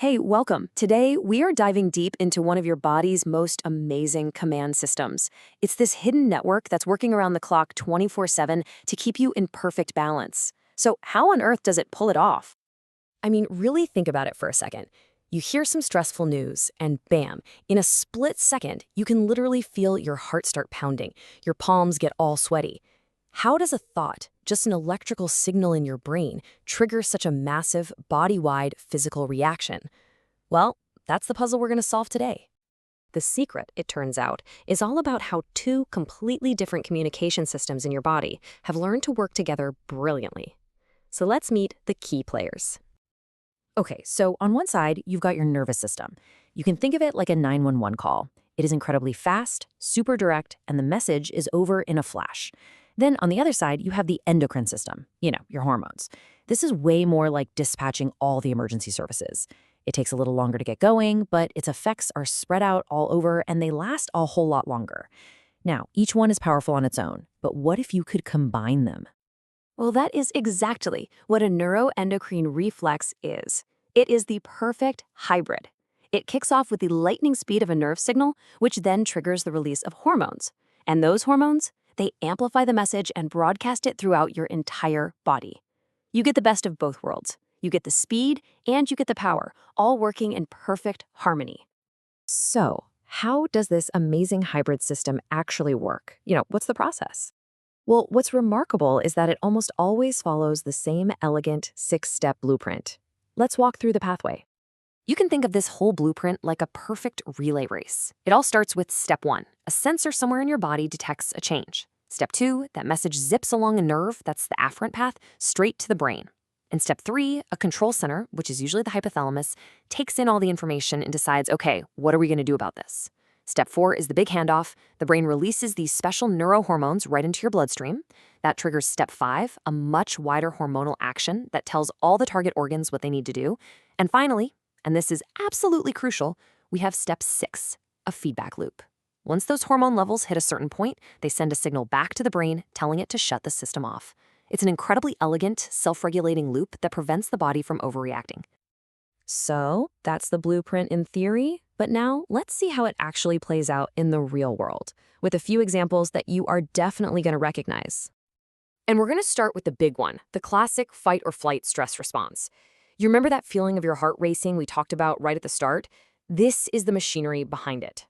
Hey, welcome. Today, we are diving deep into one of your body's most amazing command systems. It's this hidden network that's working around the clock 24/7 to keep you in perfect balance. So, how on earth does it pull it off? I mean, really think about it for a second. You hear some stressful news, and bam, in a split second, you can literally feel your heart start pounding. Your palms get all sweaty. How does a thought, just an electrical signal in your brain, trigger such a massive, body-wide physical reaction? Well, that's the puzzle we're going to solve today. The secret, it turns out, is all about how two completely different communication systems in your body have learned to work together brilliantly. So let's meet the key players. Okay, so on one side, you've got your nervous system. You can think of it like a 911 call. It is incredibly fast, super direct, and the message is over in a flash. Then on the other side, you have the endocrine system, your hormones. This is way more like dispatching all the emergency services. It takes a little longer to get going, but its effects are spread out all over and they last a whole lot longer. Now, each one is powerful on its own, but what if you could combine them? Well, that is exactly what a neuroendocrine reflex is. It is the perfect hybrid. It kicks off with the lightning speed of a nerve signal, which then triggers the release of hormones. And those hormones, they amplify the message and broadcast it throughout your entire body. You get the best of both worlds. You get the speed and you get the power, all working in perfect harmony. So, how does this amazing hybrid system actually work? What's the process? Well, what's remarkable is that it almost always follows the same elegant six-step blueprint. Let's walk through the pathway. You can think of this whole blueprint like a perfect relay race. It all starts with step 1. A sensor somewhere in your body detects a change. Step 2, that message zips along a nerve, that's the afferent path, straight to the brain. In step 3, a control center, which is usually the hypothalamus, takes in all the information and decides, okay, what are we going to do about this? Step 4 is the big handoff. The brain releases these special neurohormones right into your bloodstream. That triggers step 5, a much wider hormonal action that tells all the target organs what they need to do. And finally, and this is absolutely crucial, we have step 6, a feedback loop. Once those hormone levels hit a certain point, they send a signal back to the brain telling it to shut the system off. It's an incredibly elegant, self-regulating loop that prevents the body from overreacting. So, that's the blueprint in theory, but now let's see how it actually plays out in the real world, with a few examples that you are definitely going to recognize. And we're going to start with the big one, the classic fight or flight stress response. You remember that feeling of your heart racing we talked about right at the start? This is the machinery behind it.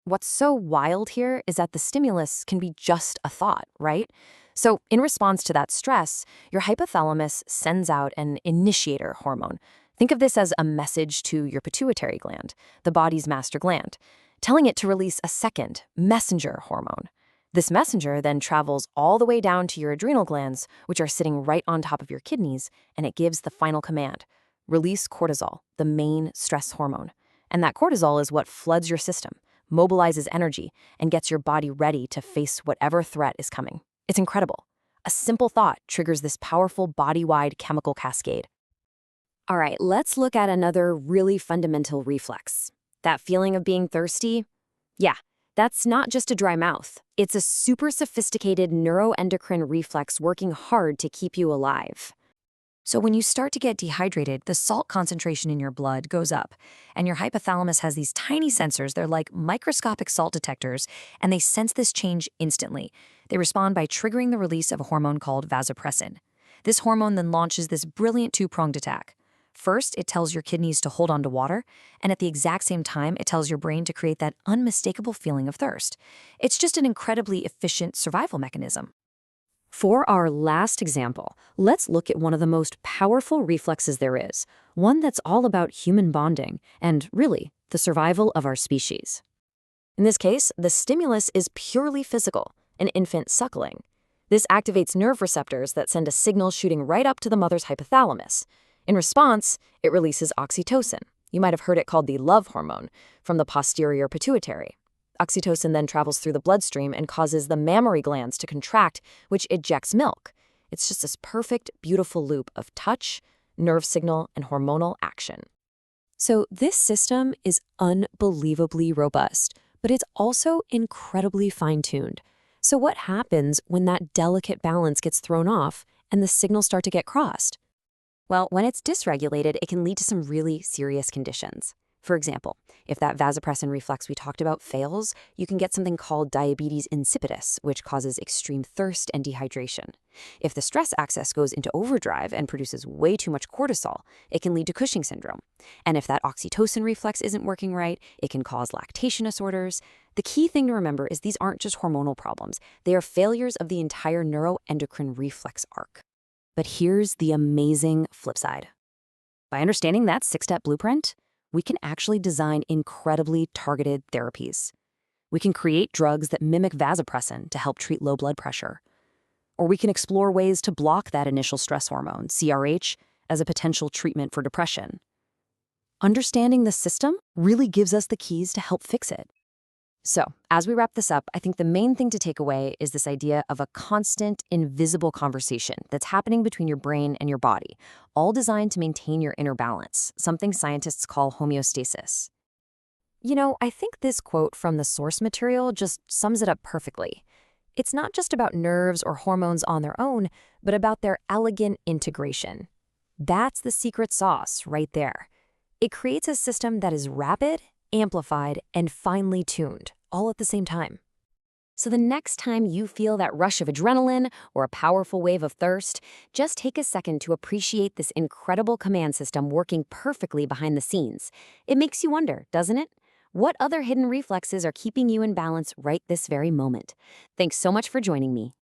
What's so wild here is that the stimulus can be just a thought, right? So in response to that stress, your hypothalamus sends out an initiator hormone. Think of this as a message to your pituitary gland, the body's master gland, telling it to release a second, messenger hormone. This messenger then travels all the way down to your adrenal glands, which are sitting right on top of your kidneys, and it gives the final command: release cortisol, the main stress hormone. And that cortisol is what floods your system, mobilizes energy, and gets your body ready to face whatever threat is coming. It's incredible. A simple thought triggers this powerful body-wide chemical cascade. All right, let's look at another really fundamental reflex. That feeling of being thirsty? Yeah, that's not just a dry mouth. It's a super sophisticated neuroendocrine reflex working hard to keep you alive. So when you start to get dehydrated, the salt concentration in your blood goes up, and your hypothalamus has these tiny sensors. They're like microscopic salt detectors, and they sense this change instantly. They respond by triggering the release of a hormone called vasopressin. This hormone then launches this brilliant two-pronged attack. First, it tells your kidneys to hold on to water, and at the exact same time, it tells your brain to create that unmistakable feeling of thirst. It's just an incredibly efficient survival mechanism. For our last example, let's look at one of the most powerful reflexes there is, one that's all about human bonding and, really, the survival of our species. In this case, the stimulus is purely physical, an infant suckling. This activates nerve receptors that send a signal shooting right up to the mother's hypothalamus. In response, it releases oxytocin. You might have heard it called the love hormone, from the posterior pituitary. Oxytocin then travels through the bloodstream and causes the mammary glands to contract, which ejects milk. It's just this perfect, beautiful loop of touch, nerve signal, and hormonal action. So this system is unbelievably robust, but it's also incredibly fine-tuned. So what happens when that delicate balance gets thrown off and the signals start to get crossed? Well, when it's dysregulated, it can lead to some really serious conditions. For example, if that vasopressin reflex we talked about fails, you can get something called diabetes insipidus, which causes extreme thirst and dehydration. If the stress axis goes into overdrive and produces way too much cortisol, it can lead to Cushing syndrome. And if that oxytocin reflex isn't working right, it can cause lactation disorders. The key thing to remember is these aren't just hormonal problems. They are failures of the entire neuroendocrine reflex arc. But here's the amazing flip side. By understanding that six-step blueprint, we can actually design incredibly targeted therapies. We can create drugs that mimic vasopressin to help treat low blood pressure. Or we can explore ways to block that initial stress hormone, CRH, as a potential treatment for depression. Understanding the system really gives us the keys to help fix it. So, as we wrap this up, I think the main thing to take away is this idea of a constant, invisible conversation that's happening between your brain and your body, all designed to maintain your inner balance, something scientists call homeostasis. I think this quote from the source material just sums it up perfectly. It's not just about nerves or hormones on their own, but about their elegant integration. That's the secret sauce right there. It creates a system that is rapid, amplified, and finely tuned, all at the same time. So the next time you feel that rush of adrenaline or a powerful wave of thirst, just take a second to appreciate this incredible command system working perfectly behind the scenes. It makes you wonder, doesn't it? What other hidden reflexes are keeping you in balance right this very moment? Thanks so much for joining me.